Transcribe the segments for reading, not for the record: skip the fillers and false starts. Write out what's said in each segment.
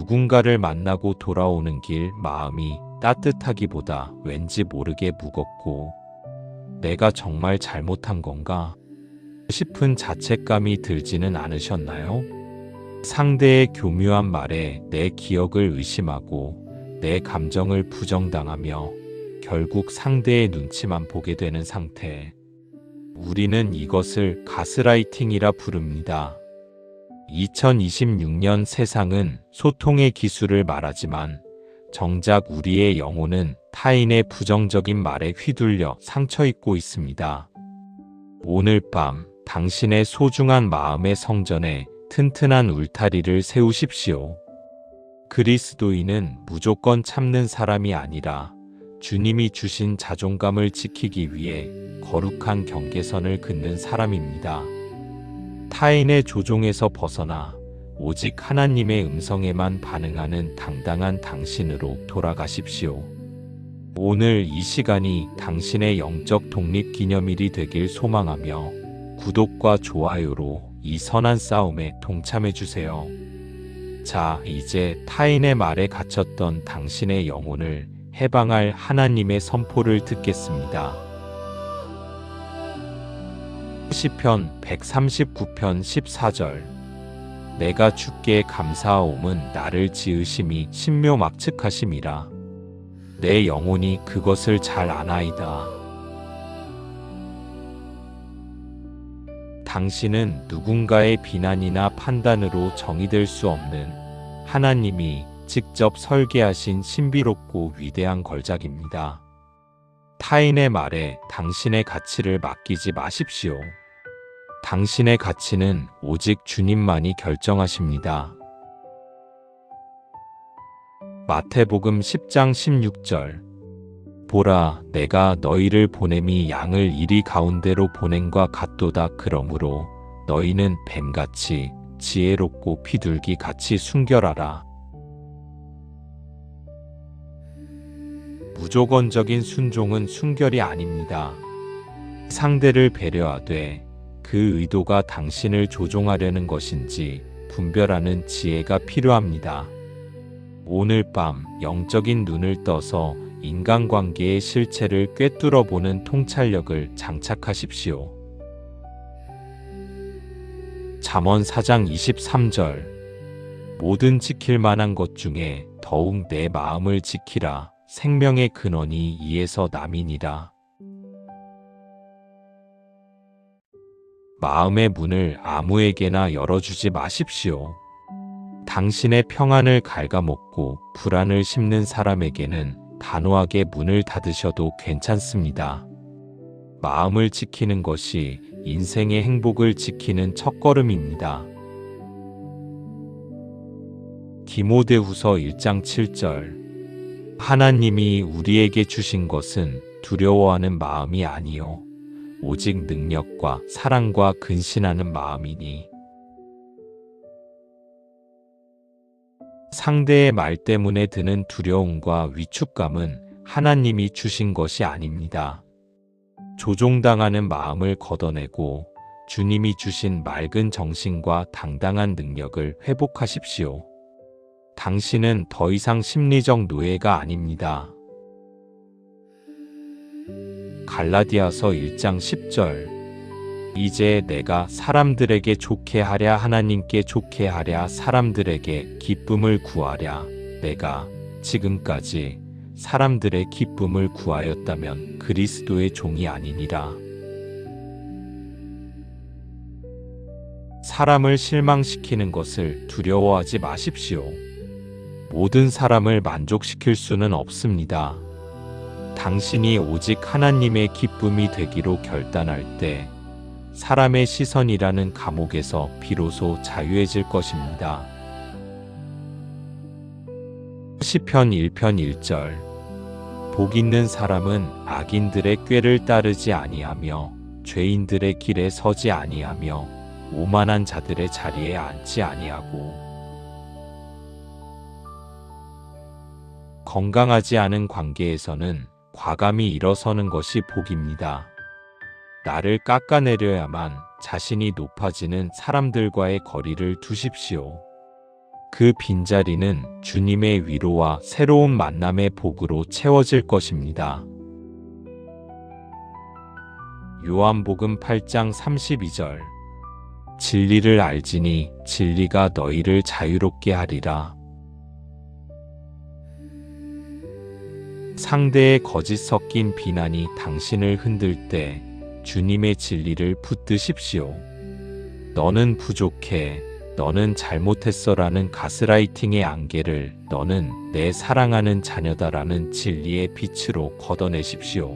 누군가를 만나고 돌아오는 길 마음이 따뜻하기보다 왠지 모르게 무겁고 내가 정말 잘못한 건가 싶은 자책감이 들지는 않으셨나요? 상대의 교묘한 말에 내 기억을 의심하고 내 감정을 부정당하며 결국 상대의 눈치만 보게 되는 상태. 우리는 이것을 가스라이팅이라 부릅니다. 2026년 세상은 소통의 기술을 말하지만 정작 우리의 영혼은 타인의 부정적인 말에 휘둘려 상처 입고 있습니다. 오늘 밤 당신의 소중한 마음의 성전에 튼튼한 울타리를 세우십시오. 그리스도인은 무조건 참는 사람이 아니라 주님이 주신 자존감을 지키기 위해 거룩한 경계선을 긋는 사람입니다. 타인의 조종에서 벗어나 오직 하나님의 음성에만 반응하는 당당한 당신으로 돌아가십시오. 오늘 이 시간이 당신의 영적 독립 기념일이 되길 소망하며 구독과 좋아요로 이 선한 싸움에 동참해 주세요. 자, 이제 타인의 말에 갇혔던 당신의 영혼을 해방할 하나님의 선포를 듣겠습니다. 시편 139편 14절. 내가 주께 감사하옴은 나를 지으심이 신묘막측하심이라. 내 영혼이 그것을 잘 아나이다. 당신은 누군가의 비난이나 판단으로 정의될 수 없는 하나님이 직접 설계하신 신비롭고 위대한 걸작입니다. 타인의 말에 당신의 가치를 맡기지 마십시오. 당신의 가치는 오직 주님만이 결정하십니다. 마태복음 10장 16절. 보라, 내가 너희를 보냄이 양을 이리 가운데로 보냄과 같도다. 그러므로 너희는 뱀같이 지혜롭고 비둘기같이 순결하라. 무조건적인 순종은 순결이 아닙니다. 상대를 배려하되 그 의도가 당신을 조종하려는 것인지 분별하는 지혜가 필요합니다. 오늘 밤 영적인 눈을 떠서 인간관계의 실체를 꿰뚫어 보는 통찰력을 장착하십시오. 잠언 4장 23절. 모든 지킬 만한 것 중에 더욱 내 마음을 지키라. 생명의 근원이 이에서 남이니라. 마음의 문을 아무에게나 열어주지 마십시오. 당신의 평안을 갉아먹고 불안을 심는 사람에게는 단호하게 문을 닫으셔도 괜찮습니다. 마음을 지키는 것이 인생의 행복을 지키는 첫걸음입니다. 디모데후서 1장 7절. 하나님이 우리에게 주신 것은 두려워하는 마음이 아니요 오직 능력과 사랑과 근신하는 마음이니. 상대의 말 때문에 드는 두려움과 위축감은 하나님이 주신 것이 아닙니다. 조종당하는 마음을 걷어내고 주님이 주신 맑은 정신과 당당한 능력을 회복하십시오. 당신은 더 이상 심리적 노예가 아닙니다. 갈라디아서 1장 10절. 이제 내가 사람들에게 좋게 하랴 하나님께 좋게 하랴 사람들에게 기쁨을 구하랴. 내가 지금까지 사람들의 기쁨을 구하였다면 그리스도의 종이 아니니라. 사람을 실망시키는 것을 두려워하지 마십시오. 모든 사람을 만족시킬 수는 없습니다. 당신이 오직 하나님의 기쁨이 되기로 결단할 때 사람의 시선이라는 감옥에서 비로소 자유해질 것입니다. 시편 1편 1절. 복 있는 사람은 악인들의 꾀를 따르지 아니하며 죄인들의 길에 서지 아니하며 오만한 자들의 자리에 앉지 아니하고. 건강하지 않은 관계에서는 과감히 일어서는 것이 복입니다. 나를 깎아내려야만 자신이 높아지는 사람들과의 거리를 두십시오. 그 빈자리는 주님의 위로와 새로운 만남의 복으로 채워질 것입니다. 요한복음 8장 32절. 진리를 알지니 진리가 너희를 자유롭게 하리라. 상대의 거짓 섞인 비난이 당신을 흔들 때 주님의 진리를 붙드십시오. 너는 부족해, 너는 잘못했어라는 가스라이팅의 안개를 너는 내 사랑하는 자녀다라는 진리의 빛으로 걷어내십시오.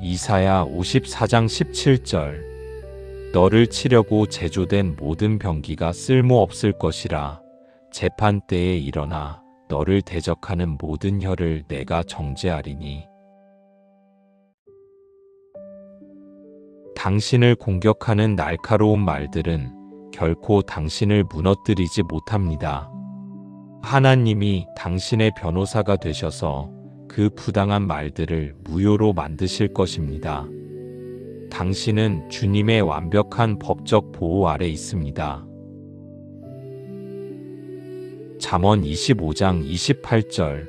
이사야 54장 17절. 너를 치려고 제조된 모든 병기가 쓸모없을 것이라. 재판 때에 일어나 너를 대적하는 모든 혀를 내가 정죄하리니. 당신을 공격하는 날카로운 말들은 결코 당신을 무너뜨리지 못합니다. 하나님이 당신의 변호사가 되셔서 그 부당한 말들을 무효로 만드실 것입니다. 당신은 주님의 완벽한 법적 보호 아래 있습니다. 잠언 25장 28절.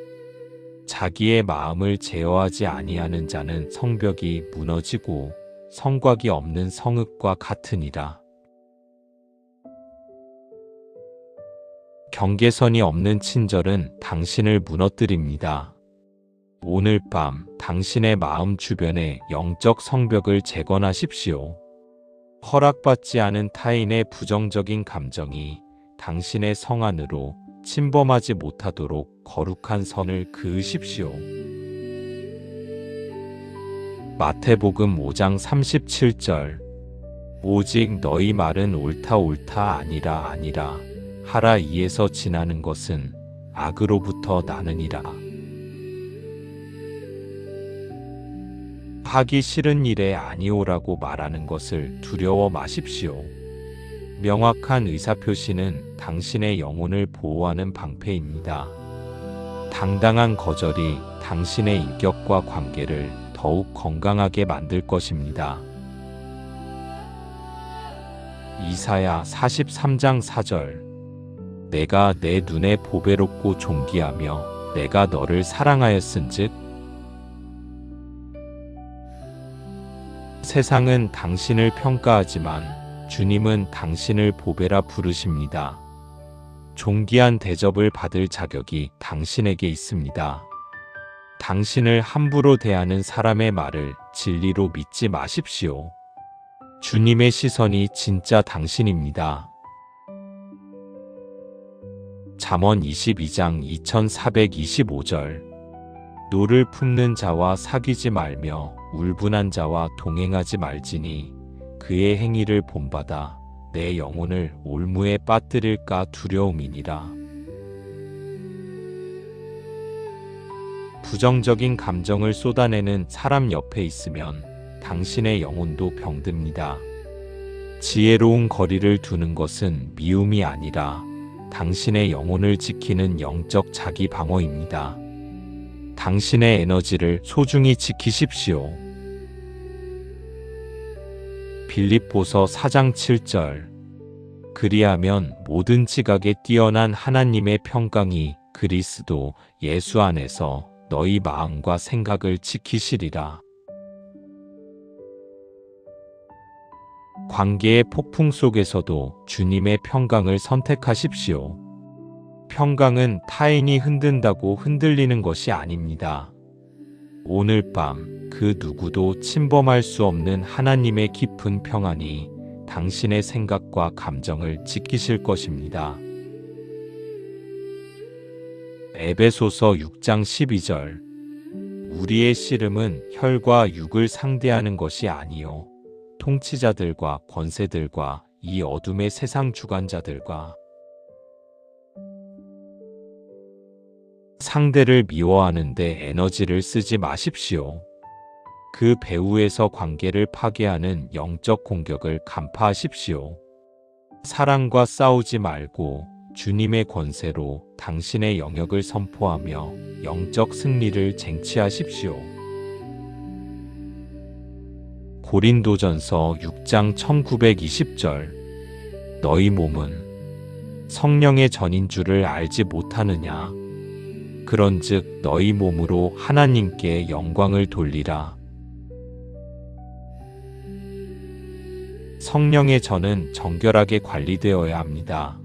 자기의 마음을 제어하지 아니하는 자는 성벽이 무너지고 성곽이 없는 성읍과 같으니라. 경계선이 없는 친절은 당신을 무너뜨립니다. 오늘 밤 당신의 마음 주변에 영적 성벽을 재건하십시오. 허락받지 않은 타인의 부정적인 감정이 당신의 성 안으로 침범하지 못하도록 거룩한 선을 그으십시오. 마태복음 5장 37절. 오직 너희 말은 옳다 옳다 아니라 아니라 하라 이에서 지나는 것은 악으로부터 나느니라. 하기 싫은 일에 아니오라고 말하는 것을 두려워 마십시오. 명확한 의사표시는 당신의 영혼을 보호하는 방패입니다. 당당한 거절이 당신의 인격과 관계를 더욱 건강하게 만들 것입니다. 이사야 43장 4절. 내가 내 눈에 보배롭고 존귀하며 내가 너를 사랑하였은즉. 세상은 당신을 평가하지만 주님은 당신을 보배라 부르십니다. 존귀한 대접을 받을 자격이 당신에게 있습니다. 당신을 함부로 대하는 사람의 말을 진리로 믿지 마십시오. 주님의 시선이 진짜 당신입니다. 잠언 22장 2425절. 노를 품는 자와 사귀지 말며 울분한 자와 동행하지 말지니 그의 행위를 본받아 내 영혼을 올무에 빠뜨릴까 두려움이니라. 부정적인 감정을 쏟아내는 사람 옆에 있으면 당신의 영혼도 병듭니다. 지혜로운 거리를 두는 것은 미움이 아니라 당신의 영혼을 지키는 영적 자기 방어입니다. 당신의 에너지를 소중히 지키십시오. 빌립보서 4장 7절. 그리하면 모든 지각에 뛰어난 하나님의 평강이 그리스도 예수 안에서 너희 마음과 생각을 지키시리라. 관계의 폭풍 속에서도 주님의 평강을 선택하십시오. 평강은 타인이 흔든다고 흔들리는 것이 아닙니다. 오늘 밤 그 누구도 침범할 수 없는 하나님의 깊은 평안이 당신의 생각과 감정을 지키실 것입니다. 에베소서 6장 12절. 우리의 씨름은 혈과 육을 상대하는 것이 아니요 통치자들과 권세들과 이 어둠의 세상 주관자들과. 상대를 미워하는데 에너지를 쓰지 마십시오. 그 배후에서 관계를 파괴하는 영적 공격을 간파하십시오. 사랑과 싸우지 말고 주님의 권세로 당신의 영역을 선포하며 영적 승리를 쟁취하십시오. 고린도전서 6장 1920절. 너희 몸은 성령의 전인 줄을 알지 못하느냐? 그런즉 너희 몸으로 하나님께 영광을 돌리라. 성령의 전은 정결하게 관리되어야 합니다.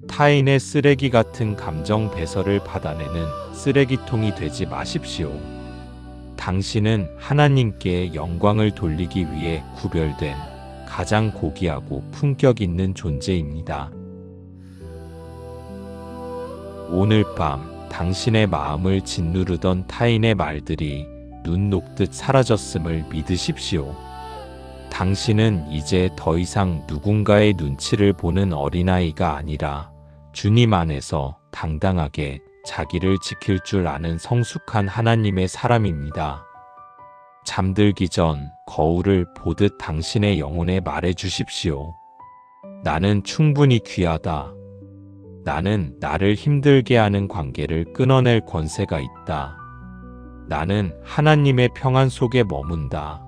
타인의 쓰레기 같은 감정 배설을 받아내는 쓰레기통이 되지 마십시오. 당신은 하나님께 영광을 돌리기 위해 구별된 가장 고귀하고 품격 있는 존재입니다. 오늘 밤 당신의 마음을 짓누르던 타인의 말들이 눈 녹듯 사라졌음을 믿으십시오. 당신은 이제 더 이상 누군가의 눈치를 보는 어린아이가 아니라 주님 안에서 당당하게 자기를 지킬 줄 아는 성숙한 하나님의 사람입니다. 잠들기 전 거울을 보듯 당신의 영혼에 말해 주십시오. 나는 충분히 귀하다. 나는 나를 힘들게 하는 관계를 끊어낼 권세가 있다. 나는 하나님의 평안 속에 머문다.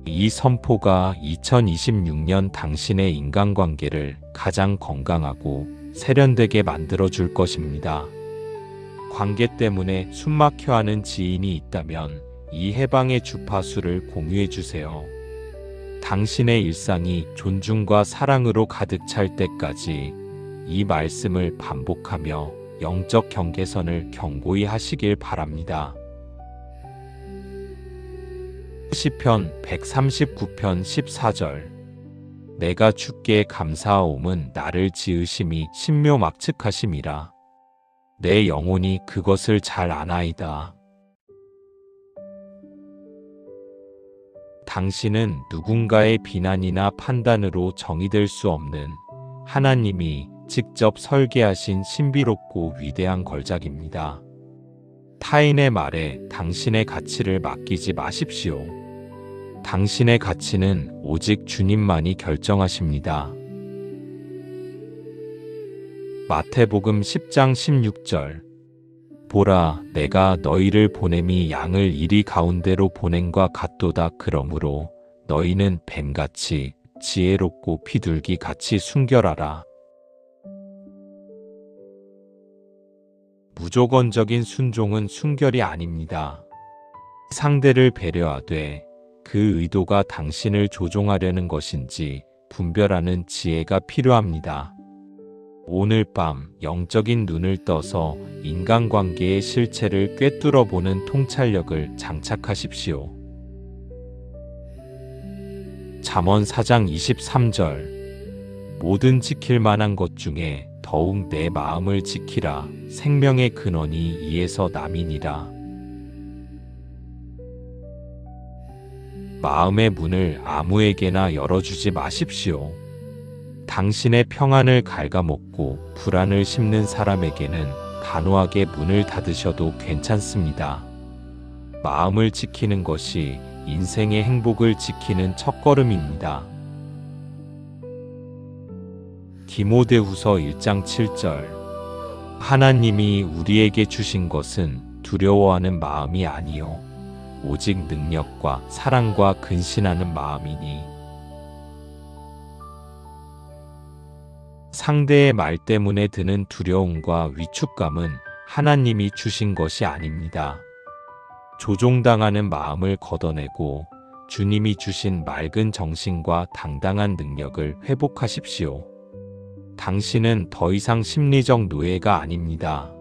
이 선포가 2026년 당신의 인간관계를 가장 건강하고 세련되게 만들어줄 것입니다. 관계 때문에 숨막혀하는 지인이 있다면 이 해방의 주파수를 공유해주세요. 당신의 일상이 존중과 사랑으로 가득 찰 때까지 이 말씀을 반복하며 영적 경계선을 견고히 하시길 바랍니다. 시편 139편 14절. 내가 주께 감사하옴은 나를 지으심이 신묘막측하심이라. 내 영혼이 그것을 잘 아나이다. 당신은 누군가의 비난이나 판단으로 정의될 수 없는 하나님이 직접 설계하신 신비롭고 위대한 걸작입니다. 타인의 말에 당신의 가치를 맡기지 마십시오. 당신의 가치는 오직 주님만이 결정하십니다. 마태복음 10장 16절. 보라, 내가 너희를 보냄이 양을 이리 가운데로 보냄과 같도다. 그러므로 너희는 뱀같이 지혜롭고 비둘기같이 순결하라. 무조건적인 순종은 순결이 아닙니다. 상대를 배려하되 그 의도가 당신을 조종하려는 것인지 분별하는 지혜가 필요합니다. 오늘 밤 영적인 눈을 떠서 인간관계의 실체를 꿰뚫어 보는 통찰력을 장착하십시오. 잠언 4장 23절. 모든 지킬 만한 것 중에 더욱 내 마음을 지키라. 생명의 근원이 이에서 남이니라. 마음의 문을 아무에게나 열어주지 마십시오. 당신의 평안을 갉아먹고 불안을 심는 사람에게는 단호하게 문을 닫으셔도 괜찮습니다. 마음을 지키는 것이 인생의 행복을 지키는 첫걸음입니다. 디모데후서 1장 7절. 하나님이 우리에게 주신 것은 두려워하는 마음이 아니요 오직 능력과 사랑과 근신하는 마음이니. 상대의 말 때문에 드는 두려움과 위축감은 하나님이 주신 것이 아닙니다. 조종당하는 마음을 걷어내고 주님이 주신 맑은 정신과 당당한 능력을 회복하십시오. 당신은 더 이상 심리적 노예가 아닙니다.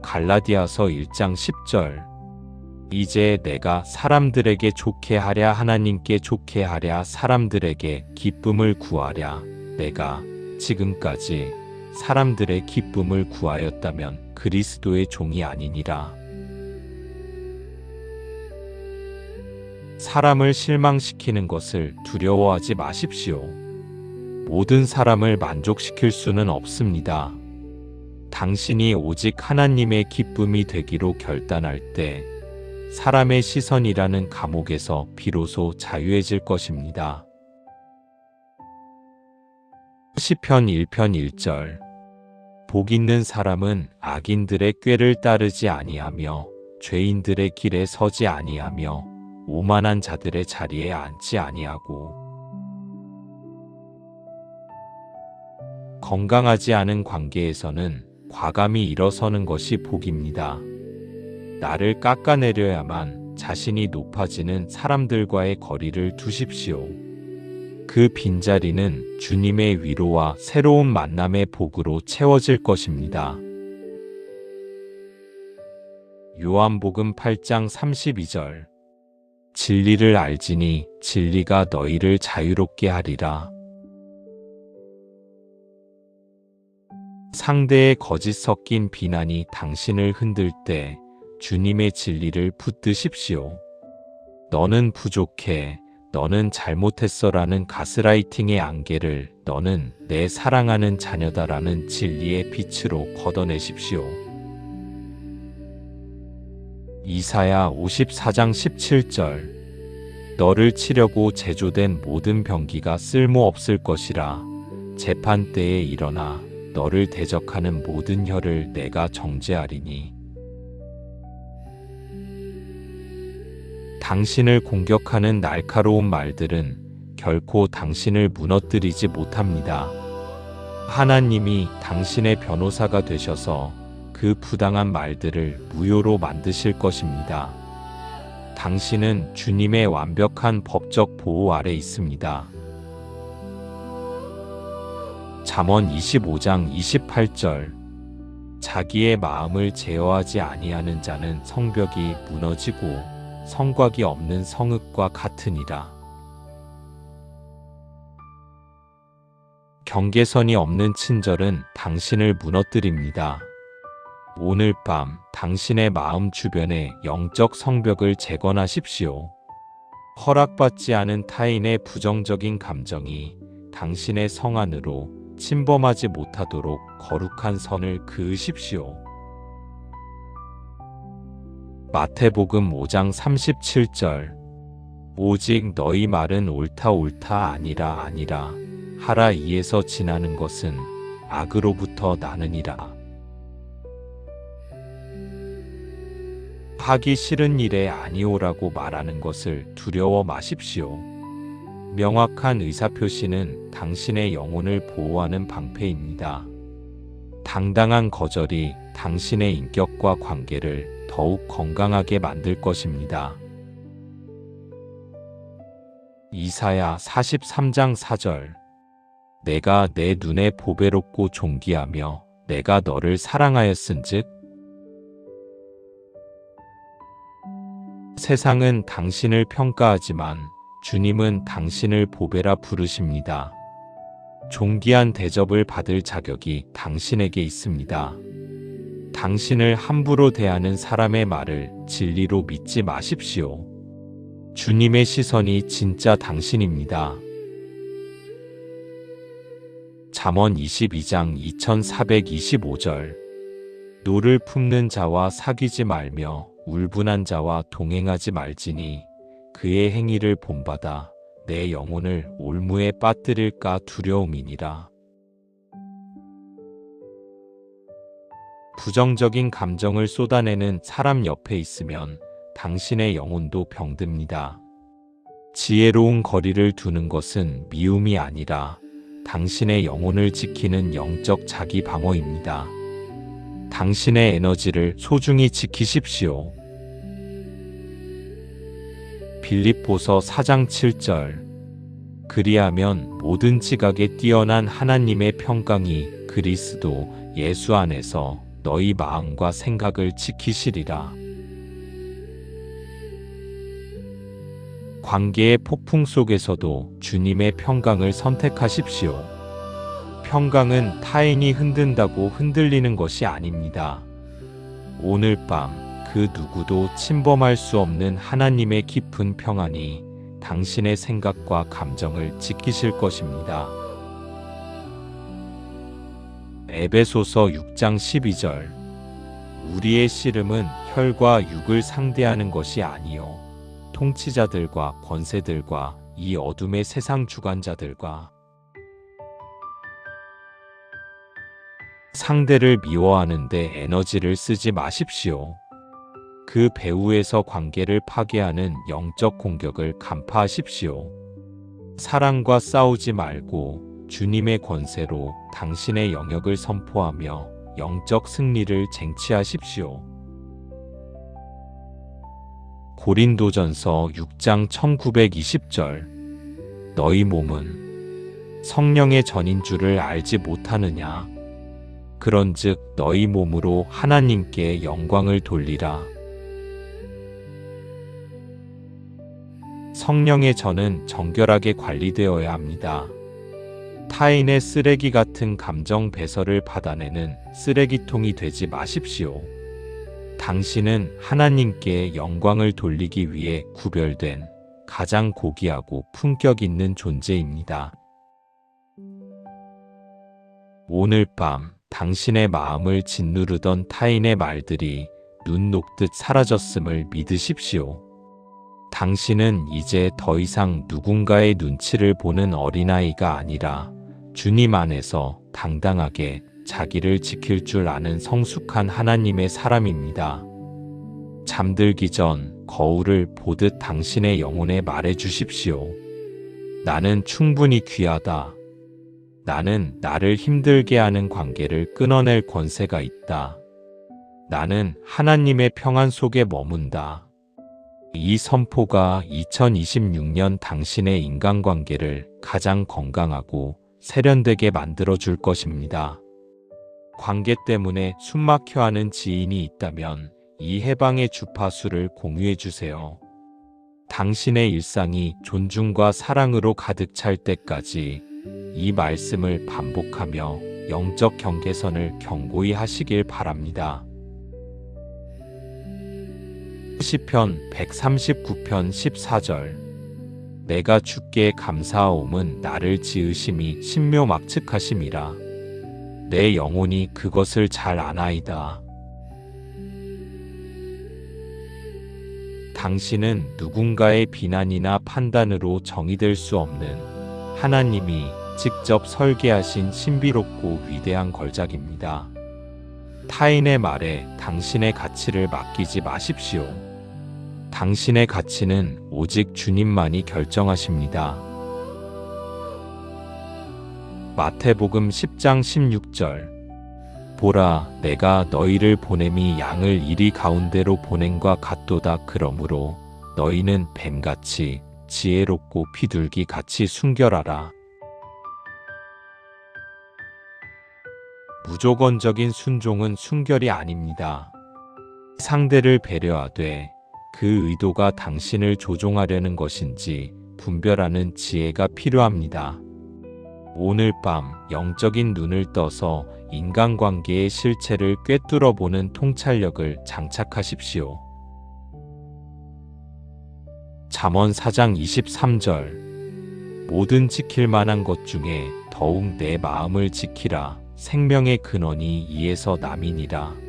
갈라디아서 1장 10절. 이제 내가 사람들에게 좋게 하랴 하나님께 좋게 하랴 사람들에게 기쁨을 구하랴. 내가 지금까지 사람들의 기쁨을 구하였다면 그리스도의 종이 아니니라. 사람을 실망시키는 것을 두려워하지 마십시오. 모든 사람을 만족시킬 수는 없습니다. 당신이 오직 하나님의 기쁨이 되기로 결단할 때 사람의 시선이라는 감옥에서 비로소 자유해질 것입니다. 시편 1편 1절. 복 있는 사람은 악인들의 꾀를 따르지 아니하며 죄인들의 길에 서지 아니하며 오만한 자들의 자리에 앉지 아니하고. 건강하지 않은 관계에서는 과감히 일어서는 것이 복입니다. 나를 깎아내려야만 자신이 높아지는 사람들과의 거리를 두십시오. 그 빈자리는 주님의 위로와 새로운 만남의 복으로 채워질 것입니다. 요한복음 8장 32절. 진리를 알지니 진리가 너희를 자유롭게 하리라. 상대의 거짓 섞인 비난이 당신을 흔들 때 주님의 진리를 붙드십시오. 너는 부족해, 너는 잘못했어라는 가스라이팅의 안개를 너는 내 사랑하는 자녀다라는 진리의 빛으로 걷어내십시오. 이사야 54장 17절. 너를 치려고 제조된 모든 병기가 쓸모없을 것이라. 재판 때에 일어나 너를 대적하는 모든 혀를 내가 정죄하리니. 당신을 공격하는 날카로운 말들은 결코 당신을 무너뜨리지 못합니다. 하나님이 당신의 변호사가 되셔서 그 부당한 말들을 무효로 만드실 것입니다. 당신은 주님의 완벽한 법적 보호 아래 있습니다. 잠언 25장 28절. 자기의 마음을 제어하지 아니하는 자는 성벽이 무너지고 성곽이 없는 성읍과 같으니라. 경계선이 없는 친절은 당신을 무너뜨립니다. 오늘 밤 당신의 마음 주변의 영적 성벽을 재건하십시오. 허락받지 않은 타인의 부정적인 감정이 당신의 성 안으로 침범하지 못하도록 거룩한 선을 그으십시오. 마태복음 5장 37절. 오직 너희 말은 옳다 옳다 아니라 아니라 하라 이에서 지나는 것은 악으로부터 나느니라. 하기 싫은 일에 아니오라고 말하는 것을 두려워 마십시오. 명확한 의사표시는 당신의 영혼을 보호하는 방패입니다. 당당한 거절이 당신의 인격과 관계를 더욱 건강하게 만들 것입니다. 이사야 43장 4절. 내가 내 눈에 보배롭고 존귀하며 내가 너를 사랑하였은즉 세상은 당신을 평가하지만 주님은 당신을 보배라 부르십니다. 존귀한 대접을 받을 자격이 당신에게 있습니다. 당신을 함부로 대하는 사람의 말을 진리로 믿지 마십시오. 주님의 시선이 진짜 당신입니다. 잠언 22장 2425절. 노를 품는 자와 사귀지 말며 울분한 자와 동행하지 말지니 그의 행위를 본받아 내 영혼을 올무에 빠뜨릴까 두려움이니라. 부정적인 감정을 쏟아내는 사람 옆에 있으면 당신의 영혼도 병듭니다. 지혜로운 거리를 두는 것은 미움이 아니라 당신의 영혼을 지키는 영적 자기 방어입니다. 당신의 에너지를 소중히 지키십시오. 빌립보서 4장 7절. 그리하면 모든 지각에 뛰어난 하나님의 평강이 그리스도 예수 안에서 너희 마음과 생각을 지키시리라. 관계의 폭풍 속에서도 주님의 평강을 선택하십시오. 평강은 타인이 흔든다고 흔들리는 것이 아닙니다. 오늘 밤 그 누구도 침범할 수 없는 하나님의 깊은 평안이 당신의 생각과 감정을 지키실 것입니다. 에베소서 6장 12절. 우리의 씨름은 혈과 육을 상대하는 것이 아니요 통치자들과 권세들과 이 어둠의 세상 주관자들과. 상대를 미워하는데 에너지를 쓰지 마십시오. 그 배후에서 관계를 파괴하는 영적 공격을 간파하십시오. 사랑과 싸우지 말고 주님의 권세로 당신의 영역을 선포하며 영적 승리를 쟁취하십시오. 고린도전서 6장 1920절. 너희 몸은 성령의 전인 줄을 알지 못하느냐? 그런즉 너희 몸으로 하나님께 영광을 돌리라. 성령의 전은 정결하게 관리되어야 합니다. 타인의 쓰레기 같은 감정 배설을 받아내는 쓰레기통이 되지 마십시오. 당신은 하나님께 영광을 돌리기 위해 구별된 가장 고귀하고 품격 있는 존재입니다. 오늘 밤 당신의 마음을 짓누르던 타인의 말들이 눈 녹듯 사라졌음을 믿으십시오. 당신은 이제 더 이상 누군가의 눈치를 보는 어린아이가 아니라 주님 안에서 당당하게 자기를 지킬 줄 아는 성숙한 하나님의 사람입니다. 잠들기 전 거울을 보듯 당신의 영혼에 말해 주십시오. 나는 충분히 귀하다. 나는 나를 힘들게 하는 관계를 끊어낼 권세가 있다. 나는 하나님의 평안 속에 머문다. 이 선포가 2026년 당신의 인간관계를 가장 건강하고 세련되게 만들어줄 것입니다. 관계 때문에 숨막혀하는 지인이 있다면 이 해방의 주파수를 공유해주세요. 당신의 일상이 존중과 사랑으로 가득 찰 때까지 이 말씀을 반복하며 영적 경계선을 견고히 하시길 바랍니다. 시편 139편 14절. 내가 주께 감사하옴은 나를 지으심이 신묘막측하심이라. 내 영혼이 그것을 잘 아나이다. 당신은 누군가의 비난이나 판단으로 정의될 수 없는 하나님이 직접 설계하신 신비롭고 위대한 걸작입니다. 타인의 말에 당신의 가치를 맡기지 마십시오. 당신의 가치는 오직 주님만이 결정하십니다. 마태복음 10장 16절. 보라, 내가 너희를 보냄이 양을 이리 가운데로 보냄과 같도다. 그러므로 너희는 뱀같이 지혜롭고 비둘기같이 순결하라. 무조건적인 순종은 순결이 아닙니다. 상대를 배려하되 그 의도가 당신을 조종하려는 것인지 분별하는 지혜가 필요합니다. 오늘 밤 영적인 눈을 떠서 인간관계의 실체를 꿰뚫어 보는 통찰력을 장착하십시오. 잠언 4장 23절. 모든 지킬 만한 것 중에 더욱 내 마음을 지키라. 생명의 근원이 이에서 남이니라.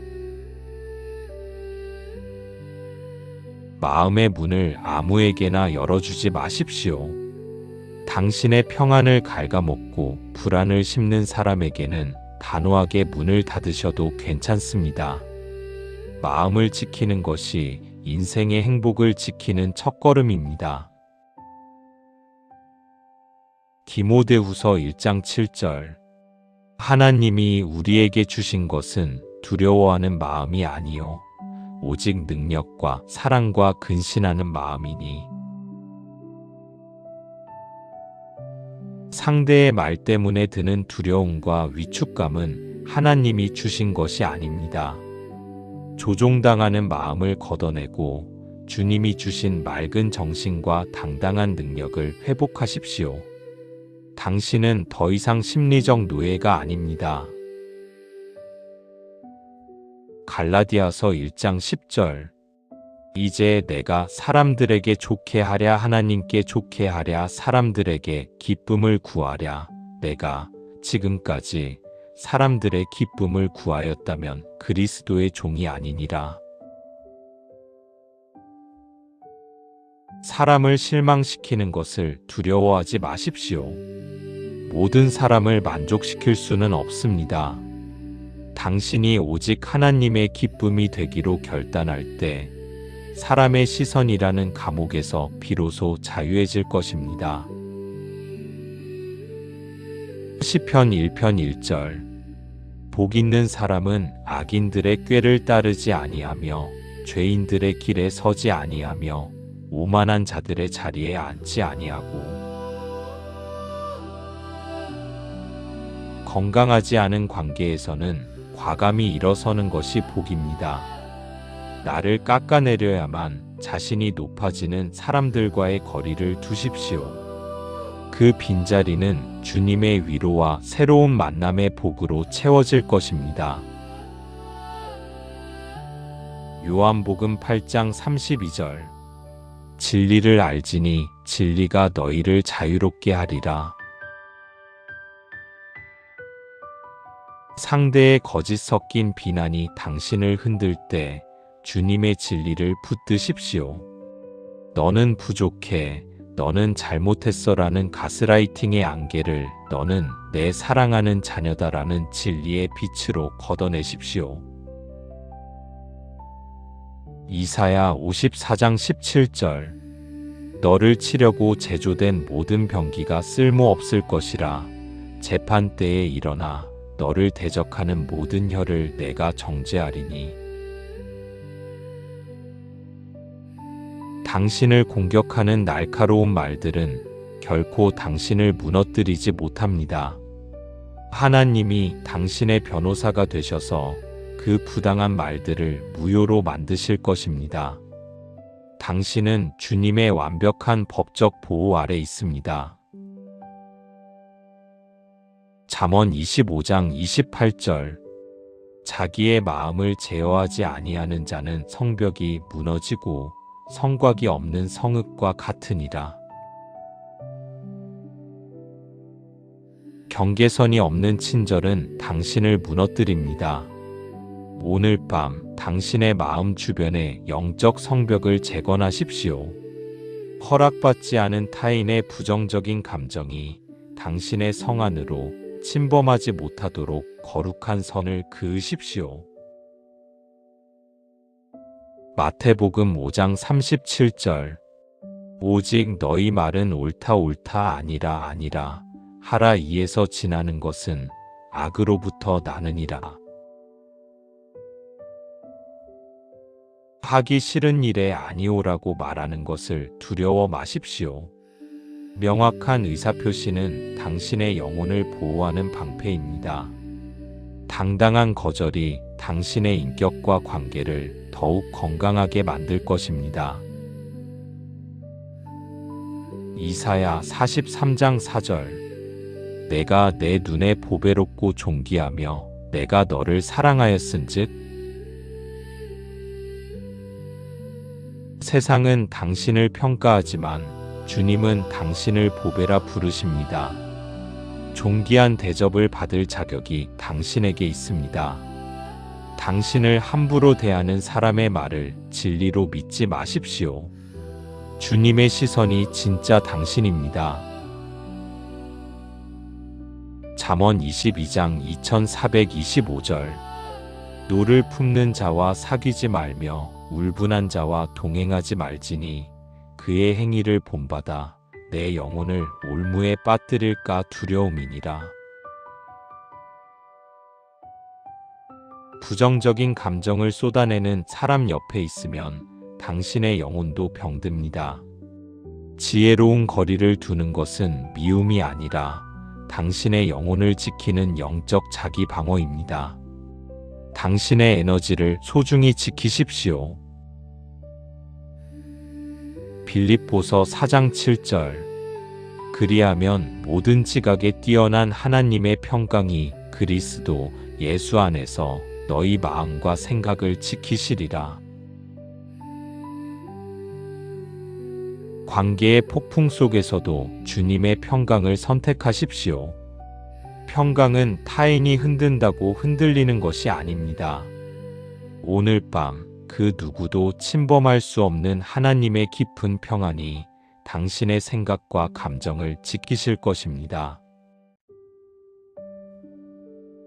마음의 문을 아무에게나 열어주지 마십시오. 당신의 평안을 갉아먹고 불안을 심는 사람에게는 단호하게 문을 닫으셔도 괜찮습니다. 마음을 지키는 것이 인생의 행복을 지키는 첫걸음입니다. 디모데후서 1장 7절. 하나님이 우리에게 주신 것은 두려워하는 마음이 아니요 오직 능력과 사랑과 근신하는 마음이니. 상대의 말 때문에 드는 두려움과 위축감은 하나님이 주신 것이 아닙니다. 조종당하는 마음을 걷어내고 주님이 주신 맑은 정신과 당당한 능력을 회복하십시오. 당신은 더 이상 심리적 노예가 아닙니다. 갈라디아서 1장 10절. 이제 내가 사람들에게 좋게 하랴 하나님께 좋게 하랴 사람들에게 기쁨을 구하랴. 내가 지금까지 사람들의 기쁨을 구하였다면 그리스도의 종이 아니니라. 사람을 실망시키는 것을 두려워하지 마십시오. 모든 사람을 만족시킬 수는 없습니다. 당신이 오직 하나님의 기쁨이 되기로 결단할 때 사람의 시선이라는 감옥에서 비로소 자유해질 것입니다. 시편 1편 1절. 복 있는 사람은 악인들의 꾀를 따르지 아니하며 죄인들의 길에 서지 아니하며 오만한 자들의 자리에 앉지 아니하고. 건강하지 않은 관계에서는 과감히 일어서는 것이 복입니다. 나를 깎아내려야만 자신이 높아지는 사람들과의 거리를 두십시오. 그 빈자리는 주님의 위로와 새로운 만남의 복으로 채워질 것입니다. 요한복음 8장 32절. 진리를 알지니 진리가 너희를 자유롭게 하리라. 상대의 거짓 섞인 비난이 당신을 흔들 때 주님의 진리를 붙드십시오. 너는 부족해, 너는 잘못했어라는 가스라이팅의 안개를 너는 내 사랑하는 자녀다라는 진리의 빛으로 걷어내십시오. 이사야 54장 17절. 너를 치려고 제조된 모든 병기가 쓸모없을 것이라. 재판 때에 일어나 너를 대적하는 모든 혀를 내가 정죄하리니. 당신을 공격하는 날카로운 말들은 결코 당신을 무너뜨리지 못합니다. 하나님이 당신의 변호사가 되셔서 그 부당한 말들을 무효로 만드실 것입니다. 당신은 주님의 완벽한 법적 보호 아래 있습니다. 잠언 25장 28절. 자기의 마음을 제어하지 아니하는 자는 성벽이 무너지고 성곽이 없는 성읍과 같으니라. 경계선이 없는 친절은 당신을 무너뜨립니다. 오늘 밤 당신의 마음 주변에 영적 성벽을 재건하십시오. 허락받지 않은 타인의 부정적인 감정이 당신의 성 안으로 침범하지 못하도록 거룩한 선을 그으십시오. 마태복음 5장 37절. 오직 너희 말은 옳다 옳다 아니라 아니라 하라 이에서 지나는 것은 악으로부터 나느니라. 하기 싫은 일에 아니오라고 말하는 것을 두려워 마십시오. 명확한 의사표시는 당신의 영혼을 보호하는 방패입니다. 당당한 거절이 당신의 인격과 관계를 더욱 건강하게 만들 것입니다. 이사야 43장 4절. 내가 내 눈에 보배롭고 존귀하며 내가 너를 사랑하였은즉. 세상은 당신을 평가하지만 주님은 당신을 보배라 부르십니다. 존귀한 대접을 받을 자격이 당신에게 있습니다. 당신을 함부로 대하는 사람의 말을 진리로 믿지 마십시오. 주님의 시선이 진짜 당신입니다. 잠언 22장 2425절. 노를 품는 자와 사귀지 말며 울분한 자와 동행하지 말지니 그의 행위를 본받아 내 영혼을 올무에 빠뜨릴까 두려움이니라. 부정적인 감정을 쏟아내는 사람 옆에 있으면 당신의 영혼도 병듭니다. 지혜로운 거리를 두는 것은 미움이 아니라 당신의 영혼을 지키는 영적 자기 방어입니다. 당신의 에너지를 소중히 지키십시오. 빌립보서 4장 7절. 그리하면 모든 지각에 뛰어난 하나님의 평강이 그리스도 예수 안에서 너희 마음과 생각을 지키시리라. 관계의 폭풍 속에서도 주님의 평강을 선택하십시오. 평강은 타인이 흔든다고 흔들리는 것이 아닙니다. 오늘 밤 그 누구도 침범할 수 없는 하나님의 깊은 평안이 당신의 생각과 감정을 지키실 것입니다.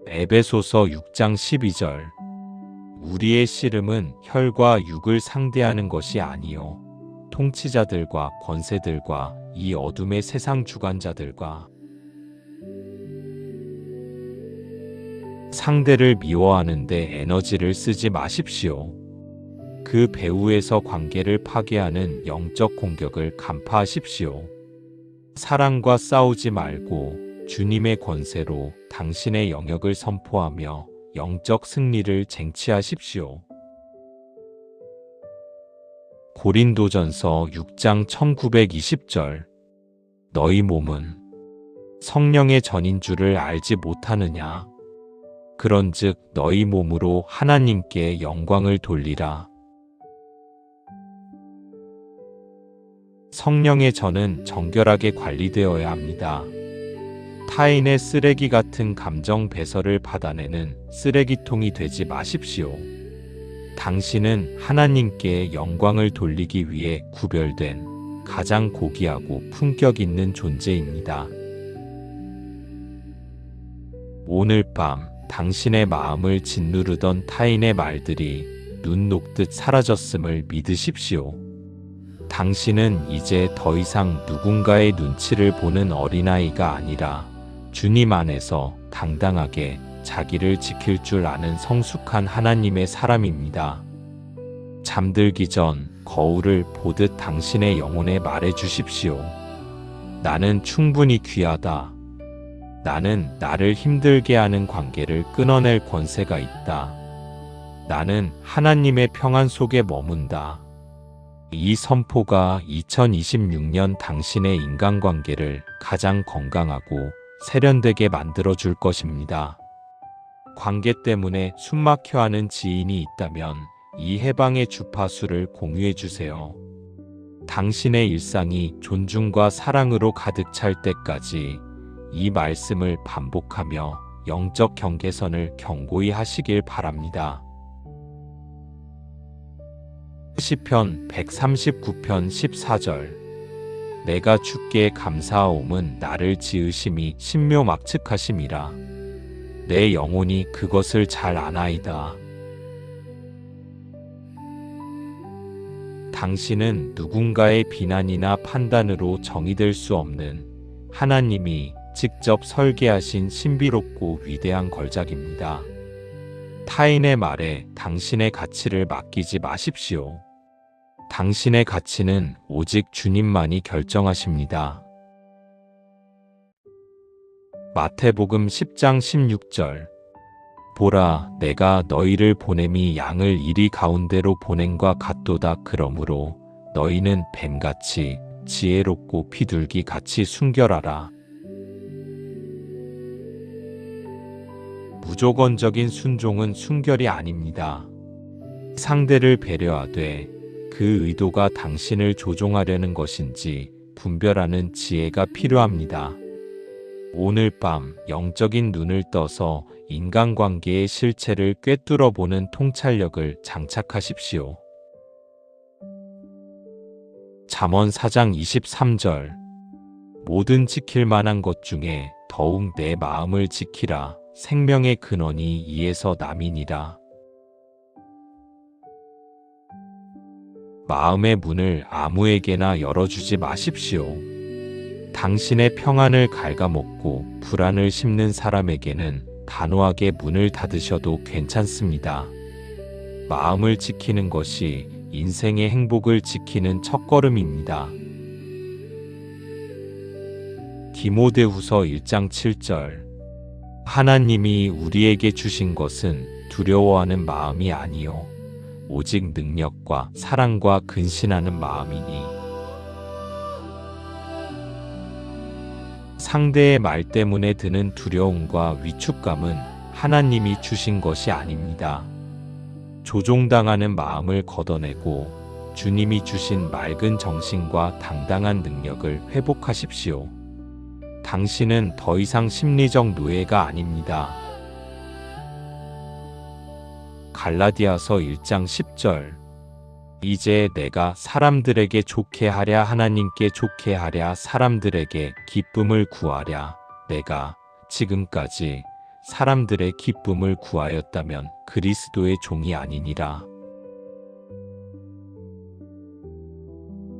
에베소서 6장 12절. 우리의 씨름은 혈과 육을 상대하는 것이 아니요 통치자들과 권세들과 이 어둠의 세상 주관자들과 상대를 미워하는데 에너지를 쓰지 마십시오. 그 배후에서 관계를 파괴하는 영적 공격을 간파하십시오. 사랑과 싸우지 말고 주님의 권세로 당신의 영역을 선포하며 영적 승리를 쟁취하십시오. 고린도전서 6장 1920절. 너희 몸은 성령의 전인 줄을 알지 못하느냐? 그런즉 너희 몸으로 하나님께 영광을 돌리라. 성령의 전은 정결하게 관리되어야 합니다. 타인의 쓰레기 같은 감정 배설을 받아내는 쓰레기통이 되지 마십시오. 당신은 하나님께 영광을 돌리기 위해 구별된 가장 고귀하고 품격 있는 존재입니다. 오늘 밤 당신의 마음을 짓누르던 타인의 말들이 눈 녹듯 사라졌음을 믿으십시오. 당신은 이제 더 이상 누군가의 눈치를 보는 어린아이가 아니라 주님 안에서 당당하게 자기를 지킬 줄 아는 성숙한 하나님의 사람입니다. 잠들기 전 거울을 보듯 당신의 영혼에 말해 주십시오. 나는 충분히 귀하다. 나는 나를 힘들게 하는 관계를 끊어낼 권세가 있다. 나는 하나님의 평안 속에 머문다. 이 선포가 2026년 당신의 인간관계를 가장 건강하고 세련되게 만들어줄 것입니다. 관계 때문에 숨막혀하는 지인이 있다면 이 해방의 주파수를 공유해주세요. 당신의 일상이 존중과 사랑으로 가득 찰 때까지 이 말씀을 반복하며 영적 경계선을 견고히 하시길 바랍니다. 시편 139편 14절. 내가 주께 감사하옴은 나를 지으심이 신묘막측하심이라. 내 영혼이 그것을 잘 아나이다. 당신은 누군가의 비난이나 판단으로 정의될 수 없는 하나님이 직접 설계하신 신비롭고 위대한 걸작입니다. 타인의 말에 당신의 가치를 맡기지 마십시오. 당신의 가치는 오직 주님만이 결정하십니다. 마태복음 10장 16절. 보라, 내가 너희를 보냄이 양을 이리 가운데로 보냄과 같도다. 그러므로 너희는 뱀같이 지혜롭고 비둘기같이 순결하라. 무조건적인 순종은 순결이 아닙니다. 상대를 배려하되 그 의도가 당신을 조종하려는 것인지 분별하는 지혜가 필요합니다. 오늘 밤 영적인 눈을 떠서 인간관계의 실체를 꿰뚫어 보는 통찰력을 장착하십시오. 잠언 4장 23절. 모든 지킬 만한 것 중에 더욱 내 마음을 지키라. 생명의 근원이 이에서 남이니라. 마음의 문을 아무에게나 열어주지 마십시오. 당신의 평안을 갉아먹고 불안을 심는 사람에게는 단호하게 문을 닫으셔도 괜찮습니다. 마음을 지키는 것이 인생의 행복을 지키는 첫걸음입니다. 디모데후서 1장 7절. 하나님이 우리에게 주신 것은 두려워하는 마음이 아니요 오직 능력과 사랑과 근신하는 마음이니. 상대의 말 때문에 드는 두려움과 위축감은 하나님이 주신 것이 아닙니다. 조종당하는 마음을 걷어내고 주님이 주신 맑은 정신과 당당한 능력을 회복하십시오. 당신은 더 이상 심리적 노예가 아닙니다. 갈라디아서 1장 10절. 이제 내가 사람들에게 좋게 하랴 하나님께 좋게 하랴 사람들에게 기쁨을 구하랴. 내가 지금까지 사람들의 기쁨을 구하였다면 그리스도의 종이 아니니라.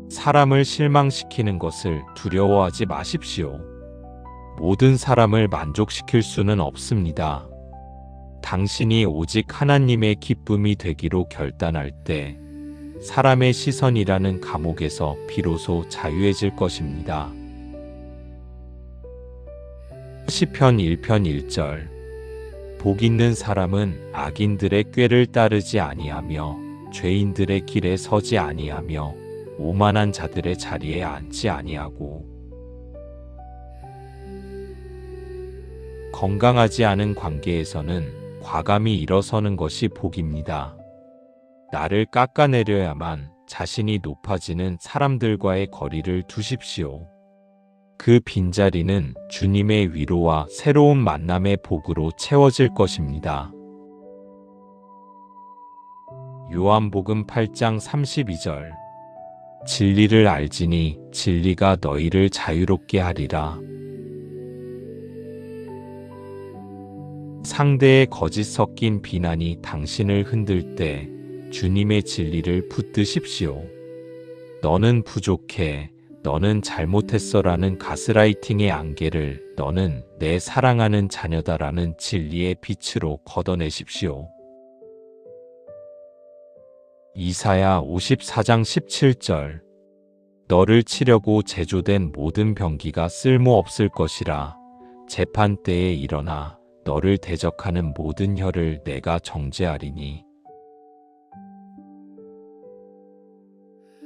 사람을 실망시키는 것을 두려워하지 마십시오. 모든 사람을 만족시킬 수는 없습니다. 당신이 오직 하나님의 기쁨이 되기로 결단할 때 사람의 시선이라는 감옥에서 비로소 자유해질 것입니다. 시편 1편 1절. 복 있는 사람은 악인들의 꾀를 따르지 아니하며 죄인들의 길에 서지 아니하며 오만한 자들의 자리에 앉지 아니하고. 건강하지 않은 관계에서는 과감히 일어서는 것이 복입니다. 나를 깎아내려야만 자신이 높아지는 사람들과의 거리를 두십시오. 그 빈자리는 주님의 위로와 새로운 만남의 복으로 채워질 것입니다. 요한복음 8장 32절. 진리를 알지니 진리가 너희를 자유롭게 하리라. 상대의 거짓 섞인 비난이 당신을 흔들 때 주님의 진리를 붙드십시오. 너는 부족해, 너는 잘못했어라는 가스라이팅의 안개를 너는 내 사랑하는 자녀다라는 진리의 빛으로 걷어내십시오. 이사야 54장 17절. 너를 치려고 제조된 모든 병기가 쓸모없을 것이라. 재판 때에 일어나 너를 대적하는 모든 혀를 내가 정죄하리니.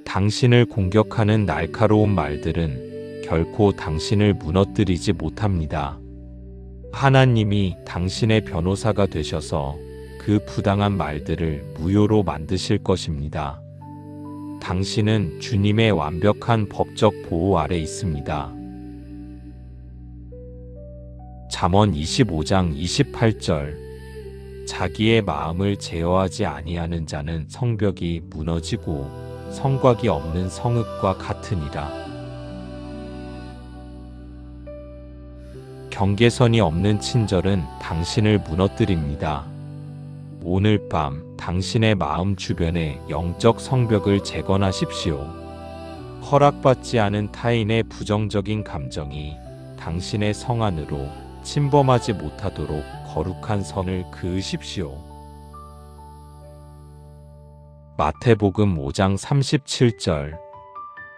당신을 공격하는 날카로운 말들은 결코 당신을 무너뜨리지 못합니다. 하나님이 당신의 변호사가 되셔서 그 부당한 말들을 무효로 만드실 것입니다. 당신은 주님의 완벽한 법적 보호 아래 있습니다. 잠언 25장 28절. 자기의 마음을 제어하지 아니하는 자는 성벽이 무너지고 성곽이 없는 성읍과 같으니라. 경계선이 없는 친절은 당신을 무너뜨립니다. 오늘 밤 당신의 마음 주변에 영적 성벽을 재건하십시오. 허락받지 않은 타인의 부정적인 감정이 당신의 성 안으로 침범하지 못하도록 거룩한 선을 그으십시오. 마태복음 5장 37절.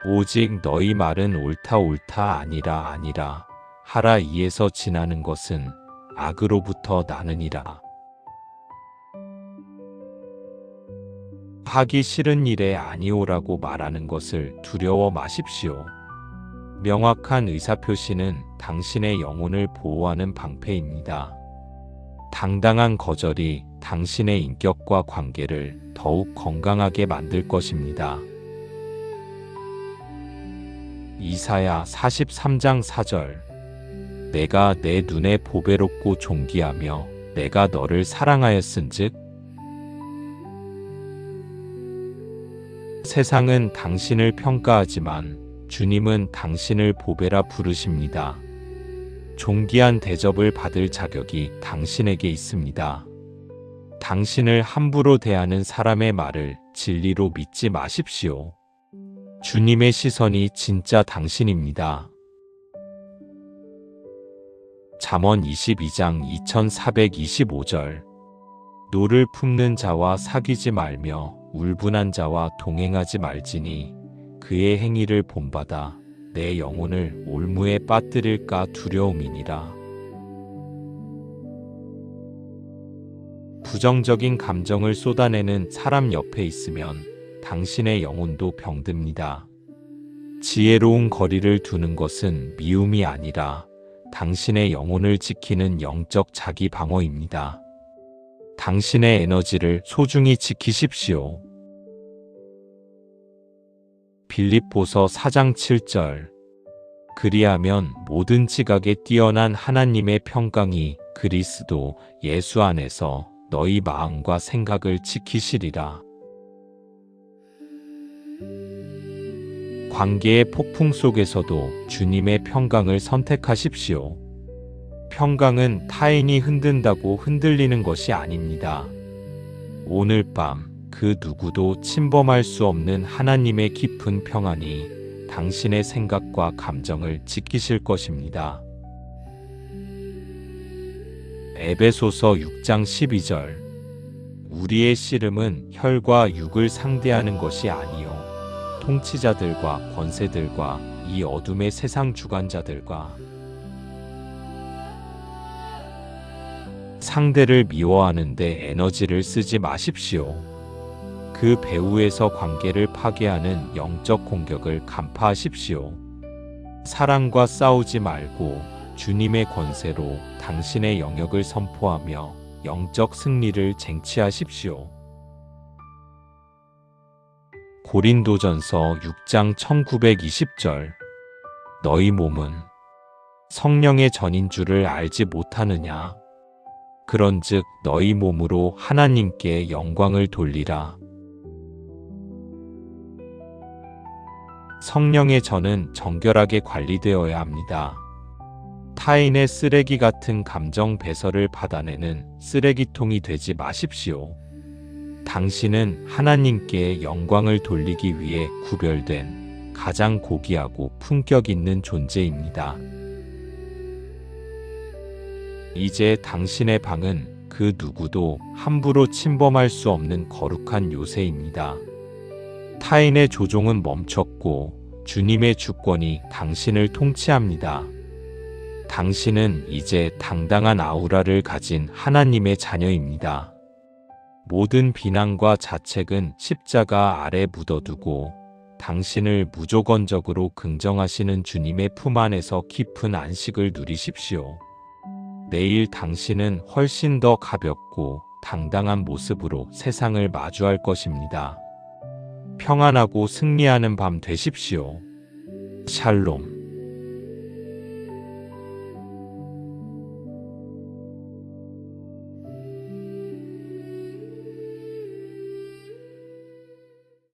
오직 너희 말은 옳다 옳다 아니라 아니라 하라 이에서 지나는 것은 악으로부터 나느니라. 하기 싫은 일에 아니오라고 말하는 것을 두려워 마십시오. 명확한 의사표시는 당신의 영혼을 보호하는 방패입니다. 당당한 거절이 당신의 인격과 관계를 더욱 건강하게 만들 것입니다. 이사야 43장 4절. 내가 내 눈에 보배롭고 존귀하며 내가 너를 사랑하였은즉. 세상은 당신을 평가하지만 주님은 당신을 보배라 부르십니다. 존귀한 대접을 받을 자격이 당신에게 있습니다. 당신을 함부로 대하는 사람의 말을 진리로 믿지 마십시오. 주님의 시선이 진짜 당신입니다. 잠언 22장 2425절. 노를 품는 자와 사귀지 말며 울분한 자와 동행하지 말지니 그의 행위를 본받아 내 영혼을 올무에 빠뜨릴까 두려움이니라. 부정적인 감정을 쏟아내는 사람 옆에 있으면 당신의 영혼도 병듭니다. 지혜로운 거리를 두는 것은 미움이 아니라 당신의 영혼을 지키는 영적 자기 방어입니다. 당신의 에너지를 소중히 지키십시오. 빌립보서 4장 7절. 그리하면 모든 지각에 뛰어난 하나님의 평강이 그리스도 예수 안에서 너희 마음과 생각을 지키시리라. 관계의 폭풍 속에서도 주님의 평강을 선택하십시오. 평강은 타인이 흔든다고 흔들리는 것이 아닙니다. 오늘 밤 그 누구도 침범할 수 없는 하나님의 깊은 평안이 당신의 생각과 감정을 지키실 것입니다. 에베소서 6장 12절. 우리의 씨름은 혈과 육을 상대하는 것이 아니요 통치자들과 권세들과 이 어둠의 세상 주관자들과. 상대를 미워하는데 에너지를 쓰지 마십시오. 그 배후에서 관계를 파괴하는 영적 공격을 간파하십시오. 사랑과 싸우지 말고 주님의 권세로 당신의 영역을 선포하며 영적 승리를 쟁취하십시오. 고린도전서 6장 1920절. 너희 몸은 성령의 전인 줄을 알지 못하느냐? 그런즉 너희 몸으로 하나님께 영광을 돌리라. 성령의 전은 정결하게 관리되어야 합니다. 타인의 쓰레기 같은 감정 배설을 받아내는 쓰레기통이 되지 마십시오. 당신은 하나님께 영광을 돌리기 위해 구별된 가장 고귀하고 품격 있는 존재입니다. 이제 당신의 방은 그 누구도 함부로 침범할 수 없는 거룩한 요새입니다. 타인의 조종은 멈췄고 주님의 주권이 당신을 통치합니다. 당신은 이제 당당한 아우라를 가진 하나님의 자녀입니다. 모든 비난과 자책은 십자가 아래 묻어두고 당신을 무조건적으로 긍정하시는 주님의 품 안에서 깊은 안식을 누리십시오. 내일 당신은 훨씬 더 가볍고 당당한 모습으로 세상을 마주할 것입니다. 평안하고 승리하는 밤 되십시오. 샬롬.